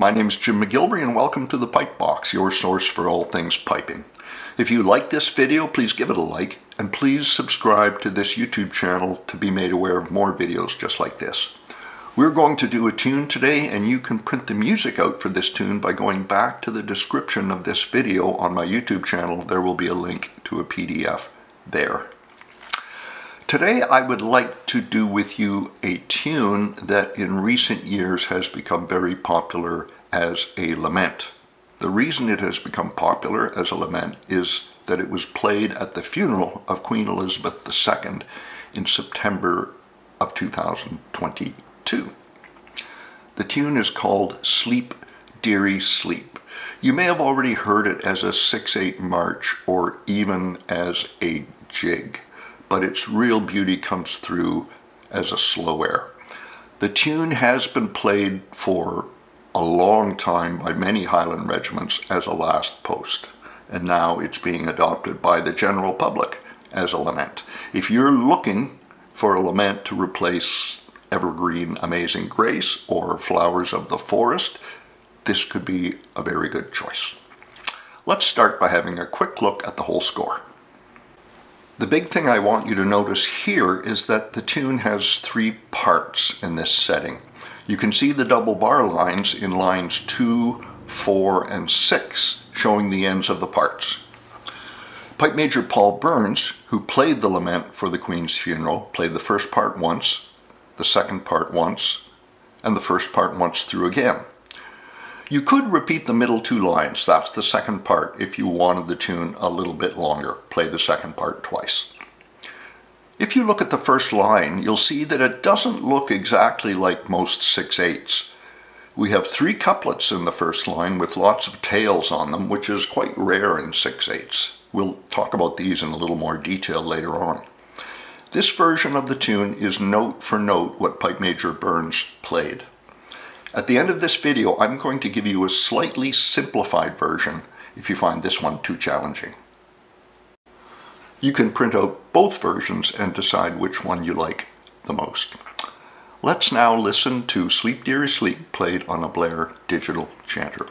My name is Jim McGillivray and welcome to the Pipe Box, your source for all things piping. If you like this video, please give it a like and please subscribe to this YouTube channel to be made aware of more videos just like this. We're going to do a tune today and you can print the music out for this tune by going back to the description of this video on my YouTube channel. There will be a link to a PDF there. Today I would like to do with you a tune that in recent years has become very popular as a lament. The reason it has become popular as a lament is that it was played at the funeral of Queen Elizabeth II in September of 2022. The tune is called Sleep, Dearie, Sleep. You may have already heard it as a 6/8 march or even as a jig, but its real beauty comes through as a slow air. The tune has been played for a long time by many Highland regiments as a last post, and now it's being adopted by the general public as a lament. If you're looking for a lament to replace Evergreen Amazing Grace or Flowers of the Forest, this could be a very good choice. Let's start by having a quick look at the whole score. The big thing I want you to notice here is that the tune has 3 parts in this setting. You can see the double bar lines in lines 2, 4, and 6 showing the ends of the parts. Pipe Major Paul Burns, who played the lament for the Queen's funeral, played the first part once, the second part once, and the first part once through again. You could repeat the middle 2 lines, that's the second part, if you wanted the tune a little bit longer. Play the second part twice. If you look at the first line, you'll see that it doesn't look exactly like most 6/8s. We have 3 couplets in the first line with lots of tails on them, which is quite rare in 6/8s. We'll talk about these in a little more detail later on. This version of the tune is note for note what Pipe Major Burns played. At the end of this video, I'm going to give you a slightly simplified version if you find this one too challenging. You can print out both versions and decide which one you like the most. Let's now listen to Sleep, Dearie, Sleep played on a Blair digital chanter.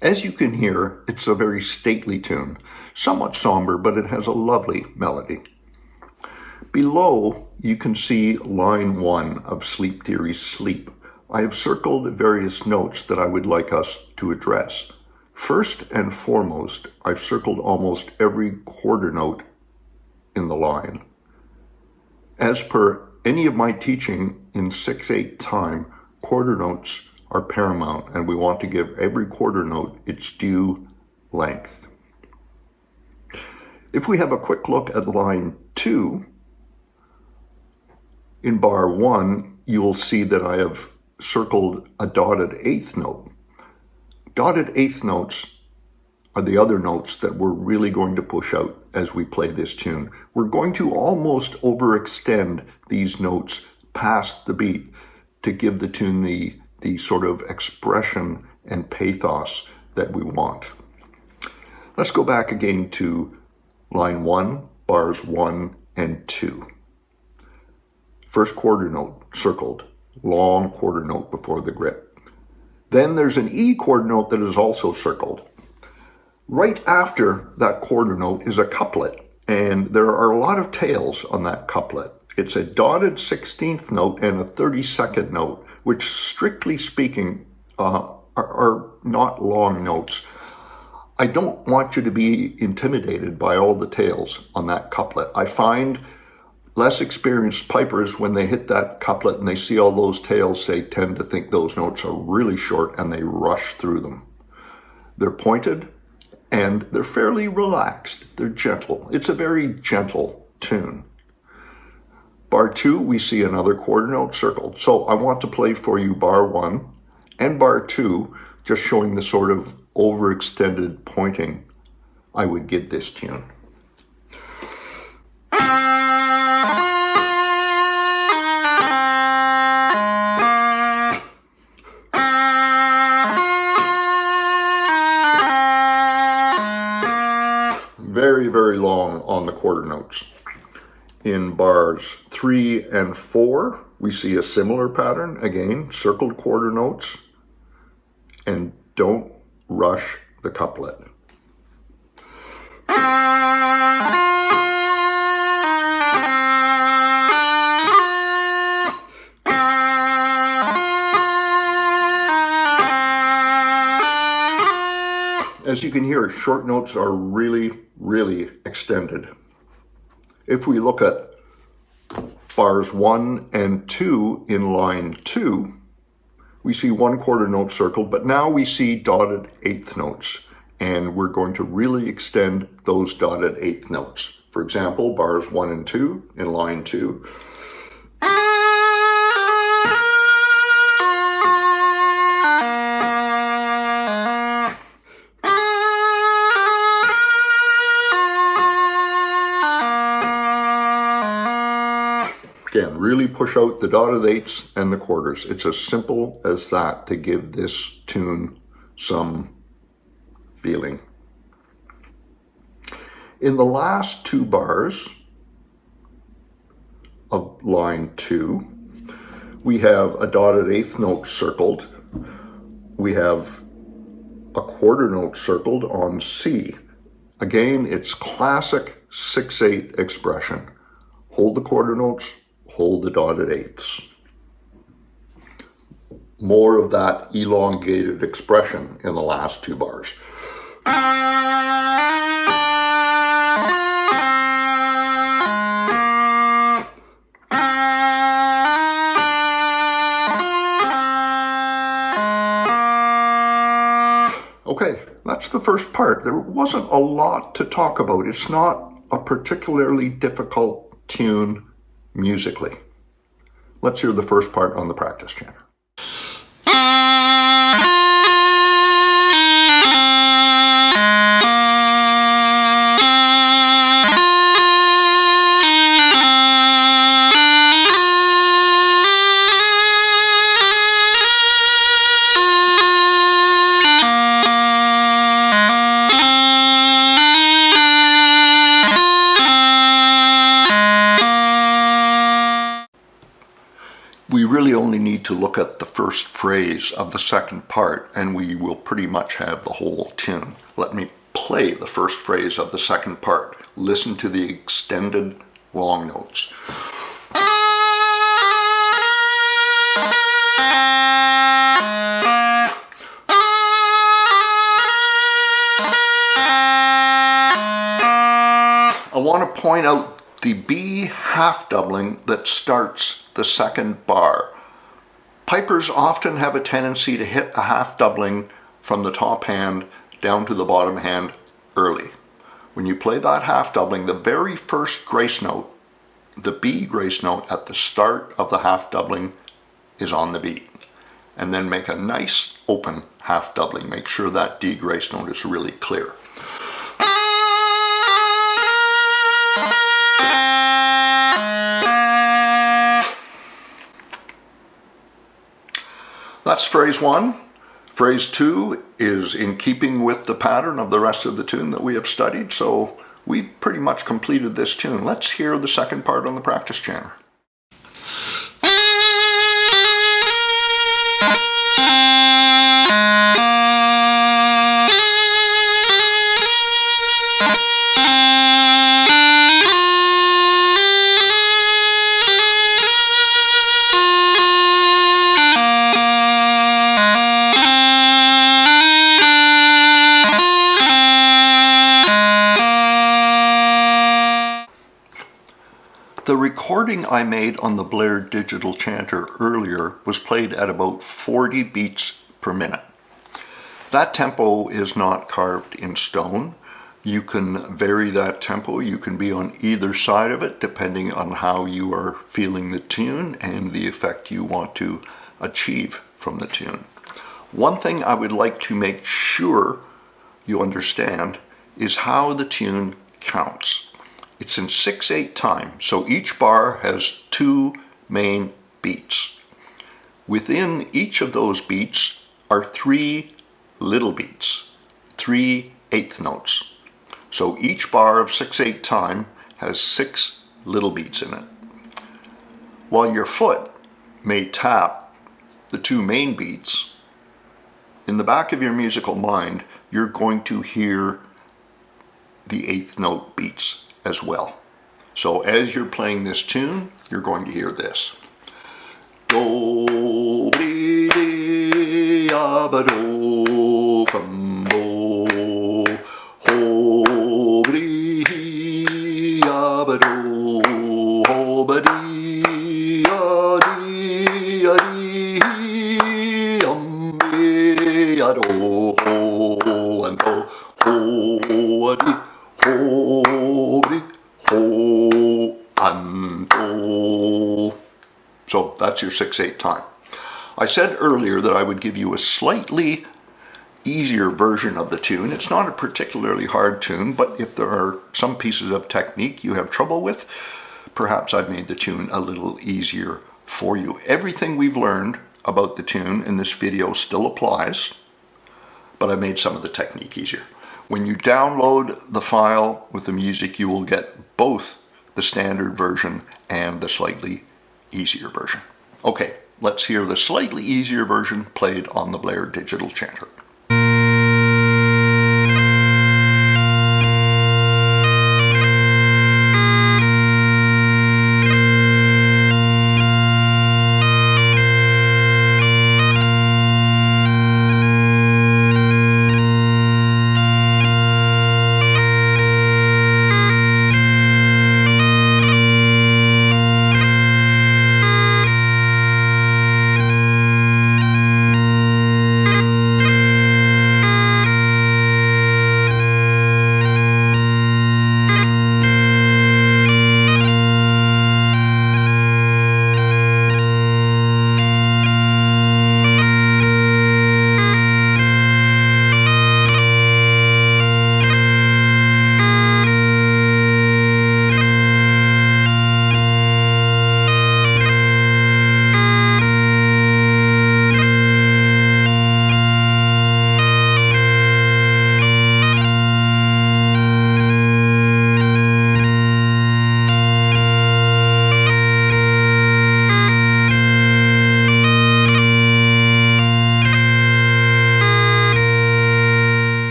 As you can hear, it's a very stately tune, somewhat somber, but it has a lovely melody. Below, you can see line 1 of Sleep, Dearie, Sleep. I have circled various notes that I would like us to address. First and foremost, I've circled almost every quarter note in the line. As per any of my teaching in 6/8 time, quarter notes are paramount, and we want to give every quarter note its due length. If we have a quick look at line 2, in bar 1, you'll see that I have circled a dotted 8th note. Dotted 8th notes are the other notes that we're really going to push out as we play this tune. We're going to almost overextend these notes past the beat to give the tune the sort of expression and pathos that we want. Let's go back again to line 1, bars 1 and 2. First quarter note circled, long quarter note before the grip. Then there's an E quarter note that is also circled. Right after that quarter note is a couplet, and there are a lot of tails on that couplet. It's a dotted 16th note and a 32nd note, which strictly speaking are not long notes. I don't want you to be intimidated by all the tails on that couplet. I find less experienced pipers, when they hit that couplet and they see all those tails, they tend to think those notes are really short and they rush through them. They're pointed and they're fairly relaxed. They're gentle. It's a very gentle tune. Bar 2, we see another quarter note circled. So I want to play for you bar 1 and bar 2, just showing the sort of overextended pointing I would give this tune. Very, very long on the quarter notes. In bars 3 and 4, we see a similar pattern. Again, circled quarter notes, and don't rush the couplet. As you can hear, short notes are really, really extended. If we look at bars 1 and 2 in line 2, we see one quarter note circled, but now we see dotted eighth notes, and we're going to really extend those dotted eighth notes. For example, bars 1 and 2 in line 2. Again, really push out the dotted eighths and the quarters. It's as simple as that to give this tune some feeling. In the last 2 bars of line 2, we have a dotted eighth note circled. We have a quarter note circled on C. Again, it's classic 6/8 expression. Hold the quarter notes, hold the dotted eighths. More of that elongated expression in the last 2 bars. Okay, that's the first part. There wasn't a lot to talk about. It's not a particularly difficult tune musically. Let's hear the first part on the practice chanter. We really only need to look at the first phrase of the second part and we will pretty much have the whole tune. Let me play the first phrase of the second part. Listen to the extended long notes. I want to point out the B half doubling that starts the second bar. Pipers often have a tendency to hit a half doubling from the top hand down to the bottom hand early. When you play that half doubling, the very first grace note, the B grace note at the start of the half doubling, is on the beat. And then make a nice open half doubling. Make sure that D grace note is really clear. That's phrase 1. Phrase 2 is in keeping with the pattern of the rest of the tune that we have studied, so we've pretty much completed this tune. Let's hear the second part on the practice chanter. The recording I made on the Blair digital chanter earlier was played at about 40 beats per minute. That tempo is not carved in stone. You can vary that tempo. You can be on either side of it depending on how you are feeling the tune and the effect you want to achieve from the tune. One thing I would like to make sure you understand is how the tune counts. It's in 6/8 time, so each bar has 2 main beats. Within each of those beats are 3 little beats, 3 eighth notes. So each bar of 6/8 time has 6 little beats in it. While your foot may tap the 2 main beats, in the back of your musical mind, you're going to hear the eighth note beats as well. So as you're playing this tune, you're going to hear this. Do, re, de, a, ba, do, bum, bo, ho, re, a, ba, do, ho, ba, dee, a, dee, a, dee, be, a, do, ho, and do, ho, a, dee, ho, re, ho, and do. So that's your 6/8 time. I said earlier that I would give you a slightly easier version of the tune. It's not a particularly hard tune, but if there are some pieces of technique you have trouble with, perhaps I've made the tune a little easier for you. Everything we've learned about the tune in this video still applies, but I made some of the technique easier. When you download the file with the music, you will get both the standard version and the slightly easier version. Okay, let's hear the slightly easier version played on the Blair digital chanter.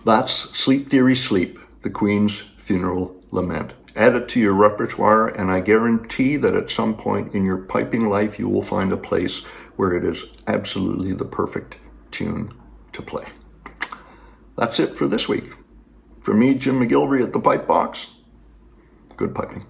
That's Sleep, Dearie, Sleep, the Queen's Funeral Lament. Add it to your repertoire, and I guarantee that at some point in your piping life, you will find a place where it is absolutely the perfect tune to play. That's it for this week. For me, Jim McGillivray at the Pipe Box, good piping.